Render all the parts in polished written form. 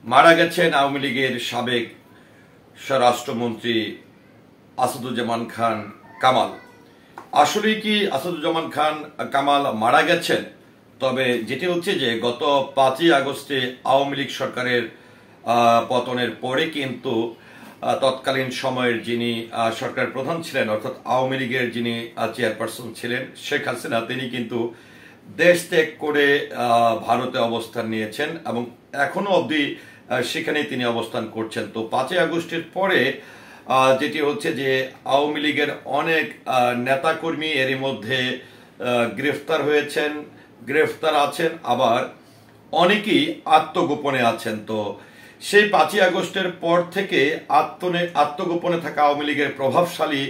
মারা গেছেন আওয়ামী লীগের সাবেক স্বরাষ্ট্রমন্ত্রী আসাদুজ্জামান খান কামাল। আসলে কি আসাদুজ্জামান খান কামাল মারা গেছেন? তবে যেটি হচ্ছে যে গত 5ই আগস্টে আওয়ামী লীগ সরকারের পতনের পরে কিন্তু তৎকালীন সময়ের যিনি সরকার প্রধান ছিলেন, অর্থাৎ আওয়ামী লীগের যিনি চেয়ারপারসন ছিলেন শেখ হাসিনা, তিনি কিন্তু দেশ ত্যাগ করে ভারতে অবস্থান নিয়েছেন এবং এখনো অবধি সেখানেই তিনি অবস্থান করছেন। তো 5ই আগস্টের পরে যেটি হচ্ছে যে আওয়ামী লীগের অনেক নেতাকর্মী এরই মধ্যে গ্রেফতার হয়েছেন, গ্রেফতার আছেন, আবার অনেকেই আত্মগোপনে আছেন। তো সেই 5ই আগস্টের পর থেকে আত্মগোপনে থাকা আওয়ামী লীগের প্রভাবশালী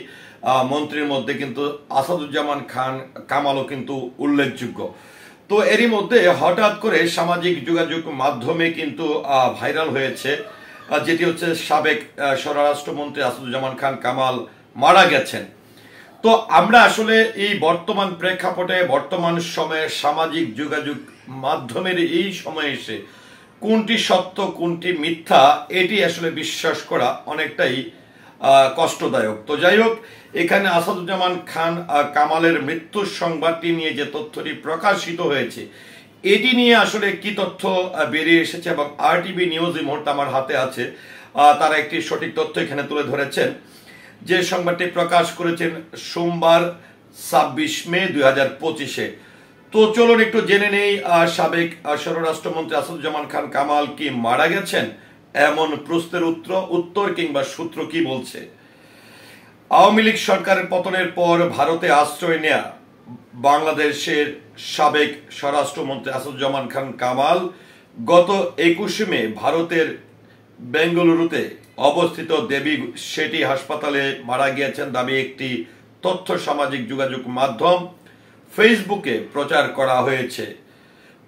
মন্ত্রীর মধ্যে কিন্তু আসাদুজ্জামান খান কামালও কিন্তু উল্লেখযোগ্য। তো এরই মধ্যে হঠাৎ করে সামাজিক যোগাযোগ মাধ্যমে কিন্তু ভাইরাল হয়েছে যেটি হচ্ছে সাবেক স্বরাষ্ট্রমন্ত্রী আসাদুজ্জামান খান কামাল মারা গেছেন। তো আমরা আসলে এই বর্তমান প্রেক্ষাপটে বর্তমান সময়ে সামাজিক যোগাযোগ মাধ্যমের এই সময়ে এসে কোনটি সত্য কোনটি মিথ্যা এটি আসলে বিশ্বাস করা অনেকটাই কষ্টদায়ক। তো যাই হোক, এখানে আসাদুজ্জামান খান কামালের মৃত্যুর সংবাদটি নিয়ে যে তথ্যটি প্রকাশিত হয়েছে এটি নিয়ে আসলে কি তথ্য বেরিয়ে এসেছে এবং আরটিভি নিউজ এই মুহূর্তে আমার হাতে আছে, তারা একটি সঠিক তথ্য এখানে তুলে ধরেছেন। যে সংবাদটি প্রকাশ করেছেন সোমবার 26 মে 2025-এ। তো চলুন একটু জেনে নেই সাবেক স্বরাষ্ট্রমন্ত্রী আসাদুজ্জামান খান কামাল কি মারা গেছেন, এমন প্রশ্নের উত্তর কিংবা সূত্র কি বলছে। আওয়ামী লীগ সরকারের পতনের পর ভারতে আশ্রয় নেয়া বাংলাদেশের সাবেক স্বরাষ্ট্রমন্ত্রী আসাদুজ্জামান খান কামাল গত 21 মে ভারতের বেঙ্গালুরুতে অবস্থিত দেবী শেঠি হাসপাতালে মারা গিয়েছেন দাবি একটি তথ্য সামাজিক যোগাযোগ মাধ্যম ফেসবুকে প্রচার করা হয়েছে।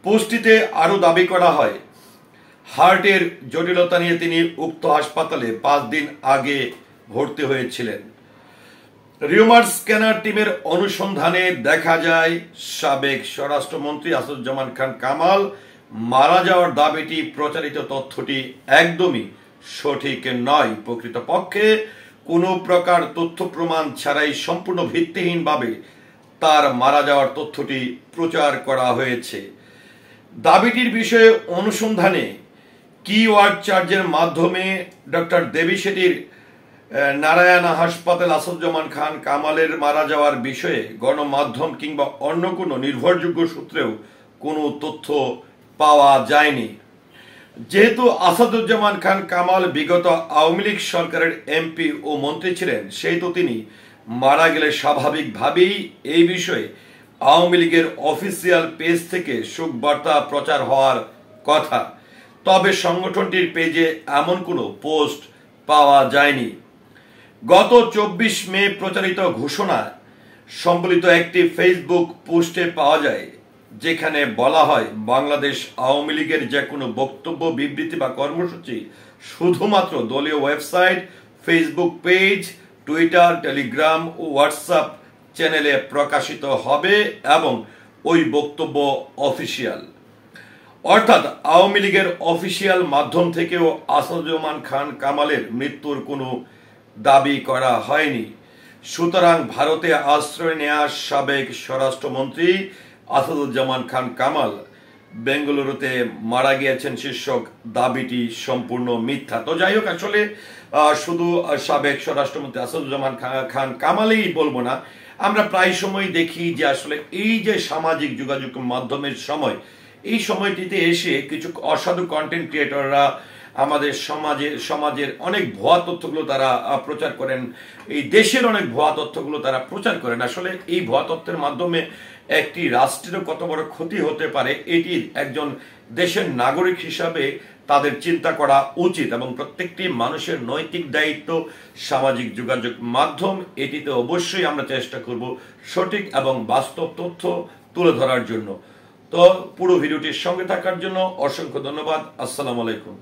পোস্টটিতে আরো দাবি করা হয়, হার্টের জটিলতা নিয়ে তিনি উক্ত হাসপাতালে 5 দিন আগে ভর্তি হয়েছিলেন। রিউমার স্ক্যানার টিমের অনুসন্ধানে দেখা যায় সাবেক স্বরাষ্ট্রমন্ত্রী আসাদুজ্জামান খান কামাল মারা যাওয়ার দাবিটি প্রচারিত তথ্যটি একদমই সঠিক নয়। প্রকৃতপক্ষে কোনো প্রকার তথ্য প্রমাণ ছাড়াই সম্পূর্ণ ভিত্তিহীনভাবে তার মারা যাওয়ার তথ্যটি প্রচার করা হয়েছে। দাবিটির বিষয়ে অনুসন্ধানে কিওয়ার্ড চার্জের মাধ্যমে ডক্টর দেবী শেঠির নারায়ণা হাসপাতাল আসাদুজ্জামান খান কামালের মারা যাওয়ার বিষয়ে গণমাধ্যম কিংবা অন্য কোনো নির্ভরযোগ্য সূত্রেও কোনো তথ্য পাওয়া যায়নি। যেহেতু আসাদুজ্জামান খান কামাল বিগত আওয়ামী লীগ সরকারের এমপি ও মন্ত্রী ছিলেন, সেহেতু তিনি মারা গেলে স্বাভাবিকভাবেই এই বিষয়ে আওয়ামী লীগের অফিসিয়াল পেজ থেকে শোক বার্তা প্রচার হওয়ার কথা। তবে সংগঠনটির পেজে এমন কোনো পোস্ট পাওয়া যায়নি। গত 24 মে প্রচারিত ঘোষণা সম্বলিত একটি ফেসবুক পোস্টে পাওয়া যায়, যেখানে বলা হয় বাংলাদেশ আওয়ামী লীগের যে কোনো বক্তব্য, বিবৃতি বা কর্মসূচি শুধুমাত্র দলীয় website, Facebook page, Twitter, Telegram ও হোয়াটসঅ্যাপ চ্যানেলে প্রকাশিত হবে এবং ওই বক্তব্য অফিসিয়াল। অর্থাৎ আওয়ামী লীগের অফিসিয়াল মাধ্যম থেকেও আসাদুজ্জামান খান কামালের মৃত্যুর কোনো দাবি করা হয়নি। সুতরাং ভারতে আশ্রয় নেয়া সাবেক স্বরাষ্ট্রমন্ত্রী আসাদুজ্জামান খান কামাল বেঙ্গালুরুতে মারা গিয়েছেন শীর্ষক দাবিটি সম্পূর্ণ মিথ্যা। তো যাই হোক, আসলে শুধু সাবেক স্বরাষ্ট্রমন্ত্রী আসাদুজ্জামান খান কামালেই বলবো না, আমরা প্রায় সময় দেখি যে আসলে এই যে সামাজিক যোগাযোগ মাধ্যমের সময়, এই সময়টিতে এসে কিছু অসাধু কন্টেন্ট ক্রিয়েটররা আমাদের সমাজের অনেক ভুয়া তথ্যগুলো তারা প্রচার করেন, এই দেশের অনেক ভুয়া তথ্যগুলো তারা প্রচার করেন। আসলে এই ভুয়া তথ্যের মাধ্যমে একটি রাষ্ট্রেরও কত বড় ক্ষতি হতে পারে এটি একজন দেশের নাগরিক হিসাবে তাদের চিন্তা করা উচিত এবং প্রত্যেকটি মানুষের নৈতিক দায়িত্ব সামাজিক যোগাযোগ মাধ্যম এটিতে অবশ্যই আমরা চেষ্টা করব সঠিক এবং বাস্তব তথ্য তুলে ধরার জন্য। তো পুরো ভিডিওটির সঙ্গে থাকার জন্য অসংখ্য ধন্যবাদ। আসসালামু আলাইকুম।